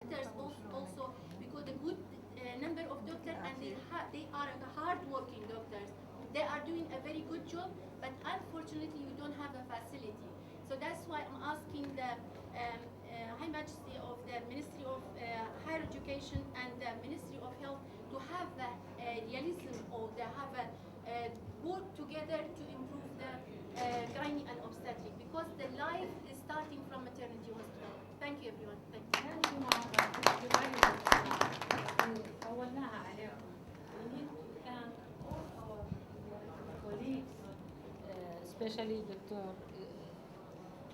doctors also, because a good number of doctors, and they are hard-working doctors. They are doing a very good job, but unfortunately, you don't have a facility. So that's why I'm asking the High Majesty of the Ministry of Higher Education and the Ministry of Health to have a realism, or they have a work together to improve the gynae and obstetric, because the life is starting from maternity hospital. Thank you, everyone. Thank you. Especially Dr.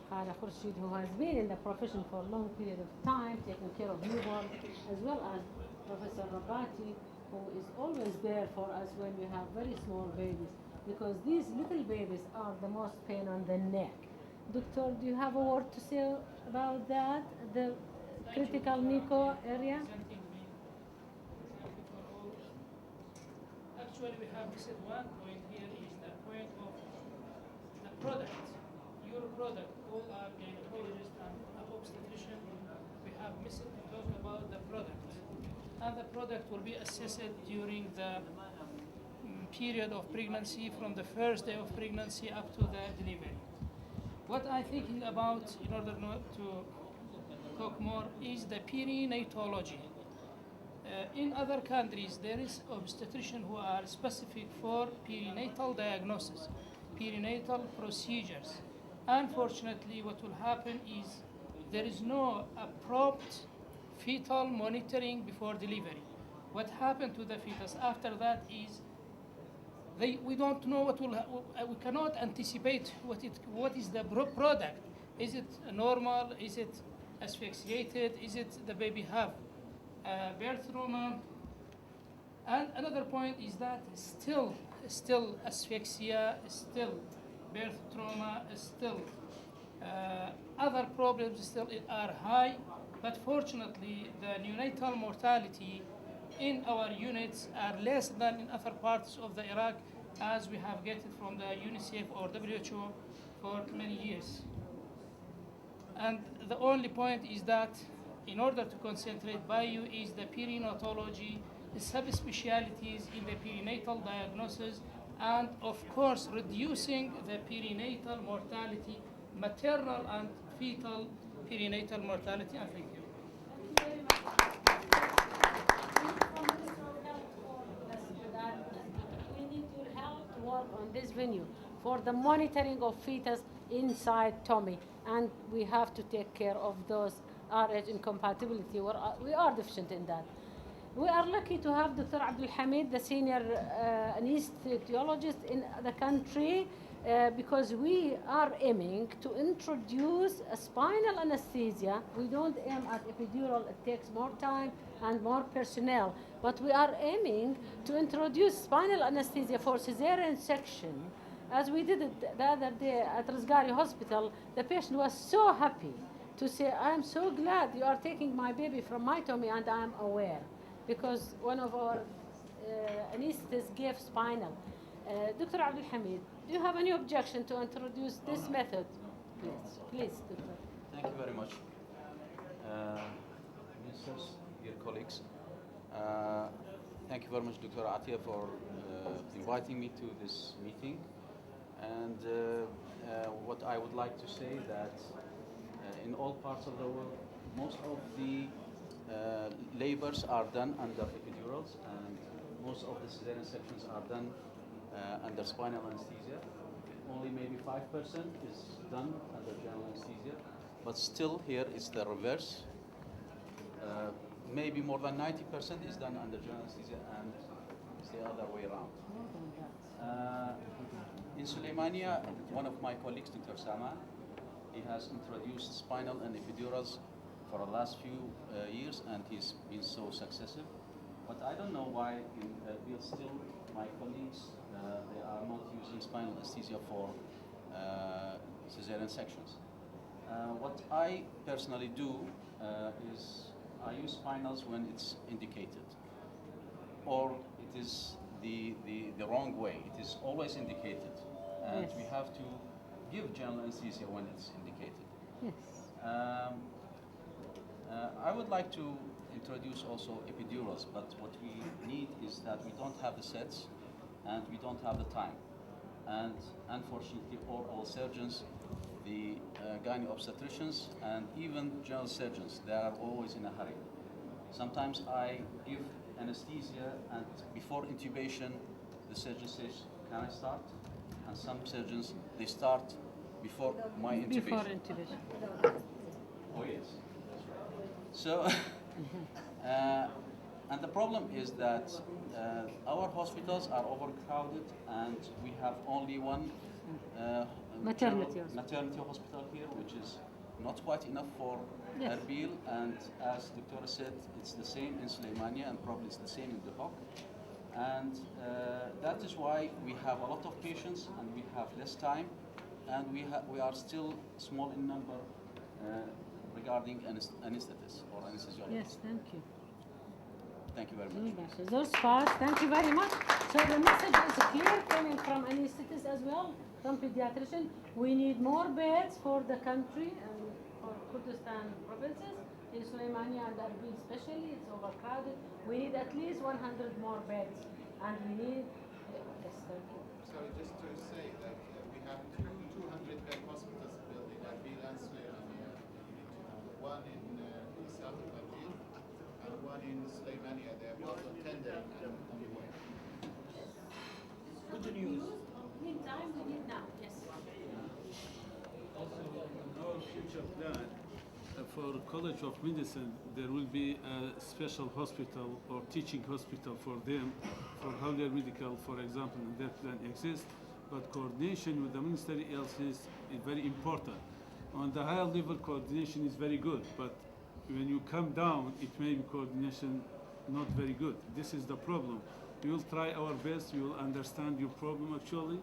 Khala Khurshid, who has been in the profession for a long period of time, taking care of newborn, as well as Professor Rabati, who is always there for us when we have very small babies, because these little babies are the most pain on the neck. Doctor, do you have a word to say about that, the critical NICO area? Actually, we have missed one point here, is the point of the product. Your product, all our gynecologists and obstetrician, we have missed to talk about the product. And the product will be assessed during the period of pregnancy, from the first day of pregnancy up to the delivery. What I'm thinking about, in order not to talk more, is the perinatology. In other countries, there is obstetrician who are specific for perinatal diagnosis, perinatal procedures. Unfortunately, what will happen is there is no abrupt fetal monitoring before delivery. What happened to the fetus after that is we don't know what will we cannot anticipate what is the product. Is it normal? Is it asphyxiated? Is it the baby have birth trauma? And another point is that still asphyxia, still birth trauma, still other problems still are high. But fortunately, the neonatal mortality in our units are less than in other parts of the Iraq, as we have get it from the UNICEF or WHO for many years. And the only point is that in order to concentrate by you is the perinatology, the subspecialties in the perinatal diagnosis, and of course reducing the perinatal mortality, maternal and fetal perinatal mortality. And thank you. We need your help to work on this venue for the monitoring of fetus inside tummy, and we have to take care of those RH incompatibility. We are deficient in that. We are lucky to have Dr. Abdul Hamid, the senior anesthesiologist in the country, because we are aiming to introduce a spinal anesthesia. We don't aim at epidural, it takes more time and more personnel, but we are aiming to introduce spinal anesthesia for cesarean section. As we did it the other day at Rizgari Hospital, the patient was so happy to say, I'm so glad you are taking my baby from my tummy, and I'm aware, because one of our anesthetists gave spinal. Dr. Abdul Hamid, do you have any objection to introduce this method? Please, Doctor. Thank you very much. Ministers, dear colleagues, thank you very much, Dr. Atia, for inviting me to this meeting. And what I would like to say that in all parts of the world, most of the labors are done under epidurals, and most of the cesarean sections are done under spinal anesthesia. Only maybe 5% is done under general anesthesia, but still here it's the reverse. Maybe more than 90% is done under general anesthesia, and it's the other way around. In Suleimania, one of my colleagues, Dr. Sama, he has introduced spinal and epidurals for the last few years, and he's been so successful. But I don't know why in still my colleagues, they are not using spinal anesthesia for cesarean sections. What I personally do is I use spinals when it's indicated, or it is the wrong way. It is always indicated, and yes, we have to give general anesthesia when it's indicated. Yes. I would like to introduce also epidurals, but what we need is that we don't have the sets and we don't have the time. And unfortunately, all surgeons, the gynae obstetricians, and even general surgeons, they are always in a hurry. Sometimes I give anesthesia, and before intubation, the surgeon says, "Can I start?" And some surgeons, they start before my intubation. Before intubation. Oh yes, that's right. So, and the problem is that our hospitals are overcrowded, and we have only one Maternity maternity hospital here, which is not quite enough for Yes. Erbil. And as Dr. said, it's the same in Suleymania, and probably it's the same in Duhok. And that is why we have a lot of patients, and we have less time, and we are still small in number regarding anesthetists or anesthesiologists. Yes, thank you. Thank you very much. Those parts, thank you very much. So the message is clear coming from anesthetists as well, from pediatrician. We need more beds for the country and for Kurdistan provinces. In Suleymania and Erbil especially, it's overcrowded. We need at least 100 more beds. And we need, yes, thank you. Sorry, just to say that we have two 200-bed hospitals built in Erbil and Suleymania. One in south of Erbil and one in Suleymania. They are both on tender and on the way. Good news. Meantime, we need now, yes. Also, in our future plan, for College of Medicine, there will be a special hospital or teaching hospital for them, for higher medical, for example, and that plan exists. But coordination with the ministry else is very important. On the higher level, coordination is very good, but when you come down, it may be coordination not very good. This is the problem. We will try our best. We will understand your problem actually,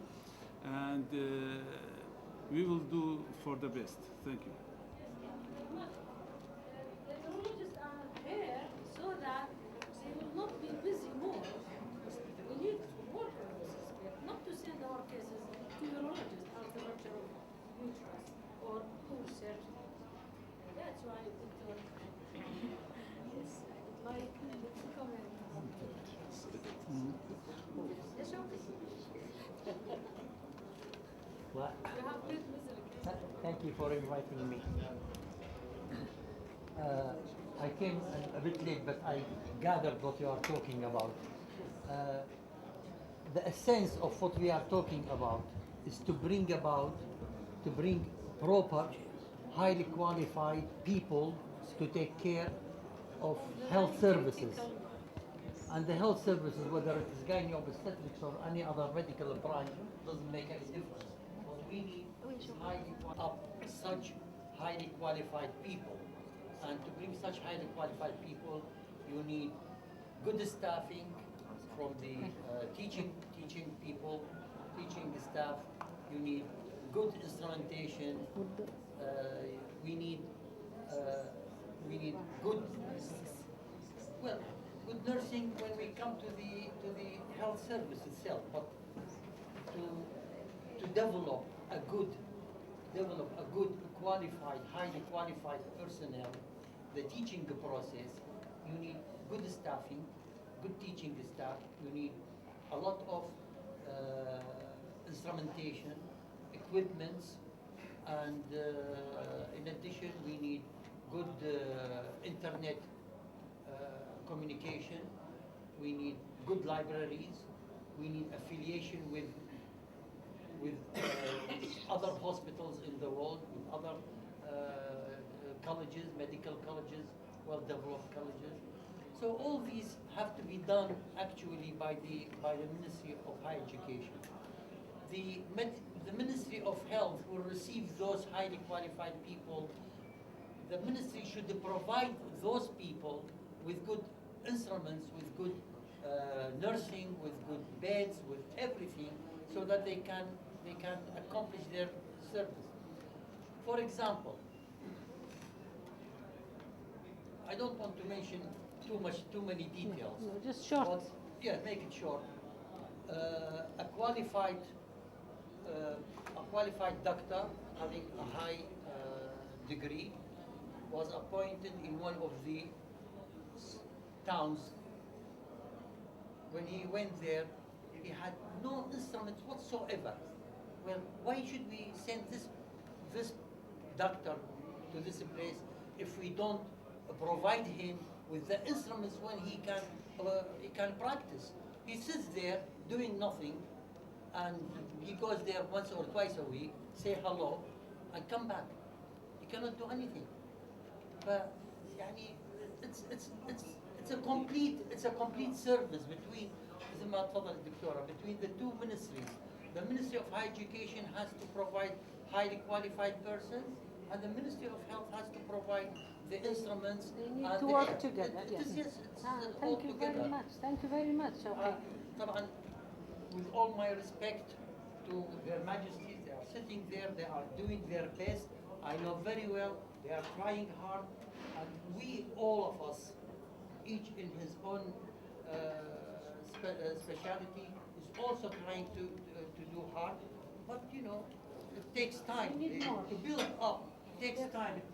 and we will do for the best. Thank you. The neurologists are here so that they will not be busy more. We need to work on this aspect, not to send our cases to urologists after rupture of uterus or poor surgery. That's why Dr. Yes, I would like to comment. Yes, okay. Well, You have good misery. thank you for inviting me. I came a bit late, but I gathered what you are talking about. The essence of what we are talking about is to bring proper, highly qualified people to take care of health services. And the health services, whether it is gynae obstetrics or any other medical branch, doesn't make any difference. What we need is such highly qualified people. And to bring such highly qualified people, you need good staffing from the teaching people, teaching staff. You need good instrumentation. We need good nursing when we come to the health service itself. But to develop a good, qualified, highly qualified personnel, the teaching process, you need good staffing, good teaching staff. You need a lot of instrumentation, equipments, and in addition, we need good internet communication. We need good libraries. We need affiliation with other hospitals in the world, with other colleges, medical colleges, well-developed colleges. So all these have to be done actually by the Ministry of Higher Education. The Ministry of Health will receive those highly qualified people. The ministry should provide those people with good instruments, with good nursing, with good beds, with everything, so that they can accomplish their service. For example, I don't want to mention too many details. No, just short. But, yeah, make it short. A qualified doctor having a high degree was appointed in one of the towns. When he went there, he had no instruments whatsoever. Well, why should we send this doctor to this place if we don't provide him with the instruments when he can practice? He sits there doing nothing, and he goes there once or twice a week, say hello, and come back. He cannot do anything. But يعني it's a complete service between زي ما تفضل الدكتورة between the two ministries. The Ministry of Higher Education has to provide highly qualified persons, and the Ministry of Health has to provide the instruments. They need and to the work air. together. Yes. Yes, it's all Thank you together. very much. Thank you very much. Okay. طبعا with all my respect to their majesties, they are sitting there, they are doing their best. I know very well they are trying hard, and we, all of us, each in his own speciality, is also trying to do hard. But you know, it takes time We need more. to build up. It takes time. It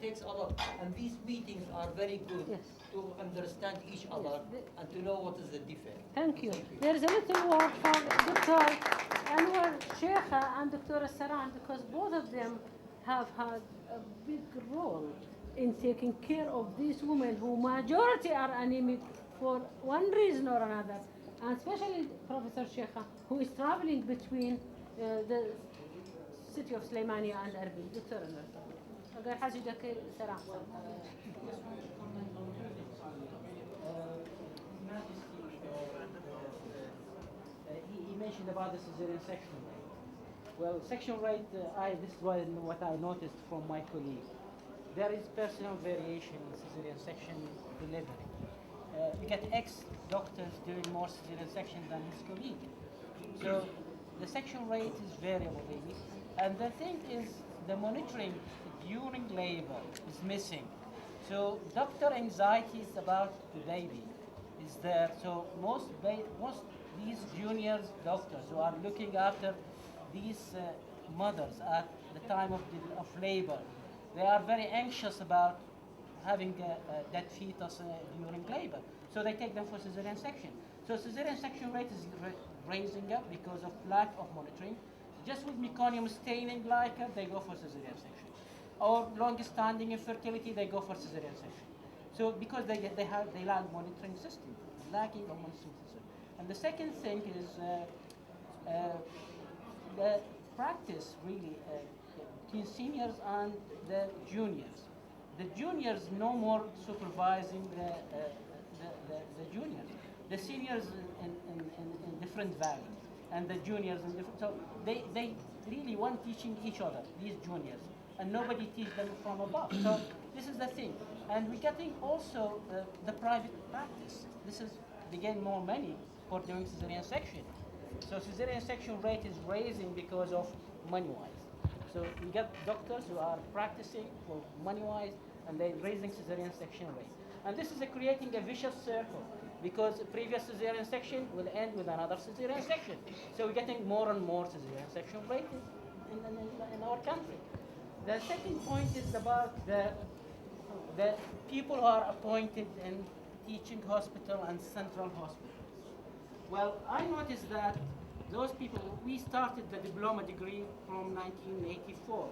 takes a lot. And these meetings are very good Yes. to understand each other and to know what is the defect. Thank you. There is a little word for Dr. Anwar Sheikha and Dr. Saran, because both of them have had a big role in taking care of these women who majority are anemic for one reason or another. And especially Professor Sheikha, who is traveling between the city of Sulaimania and Erbil. Dr. Anwar. أقول حاجة سرعة. He mentioned about the cesarean section rate. Well, section rate, this is what I noticed from my colleague. There is personal variation in cesarean section delivery. You get ex-doctors doing more cesarean sections than his colleague. So the section rate is variable, really. And the thing is, the monitoring during labor is missing. So doctor anxieties about the baby is there. So most these junior doctors who are looking after these mothers at the time of labor, they are very anxious about having that fetus during labor. So they take them for cesarean section. So cesarean section rate is raising up because of lack of monitoring. Just with meconium staining glyca, they go for cesarean section. Or long-standing infertility, they go for cesarean section. So because they lack monitoring system, lacking of monitoring system. And the second thing is the practice really between seniors and the juniors. The juniors no more supervising the juniors. The seniors in different valleys, and the juniors in different. So they really want teaching each other, these juniors, and nobody teach them from above. So this is the thing, and we're getting also the private practice. This is they gain more money for doing cesarean section. So cesarean section rate is raising because of money-wise. So we get doctors who are practicing for money-wise, and they're raising cesarean section rate. And this is creating a vicious circle, because previous cesarean section will end with another cesarean section. So we're getting more and more cesarean section rate in our country. The second point is about the people who are appointed in teaching hospital and central hospitals. Well, I noticed that those people, we started the diploma degree from 94.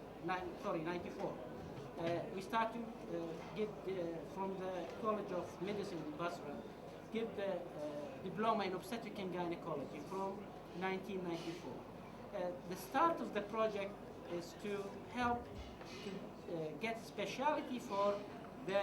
We started to get from the College of Medicine in Basra, give the diploma in obstetric and gynecology from 1994. The start of the project is to help to get specialty for the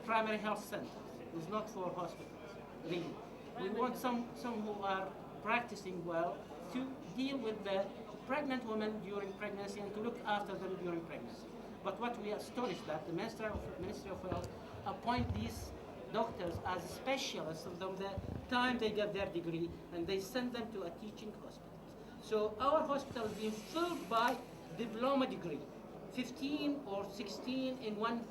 primary health centers. It's not for hospitals, really. We want some who are practicing well to deal with the pregnant women during pregnancy and to look after them during pregnancy. But what we are astonished that the Ministry of Health appoint these doctors as specialists from the time they get their degree, and they send them to a teaching hospital. So our hospital is being filled by diploma degree, 15 or 16 in one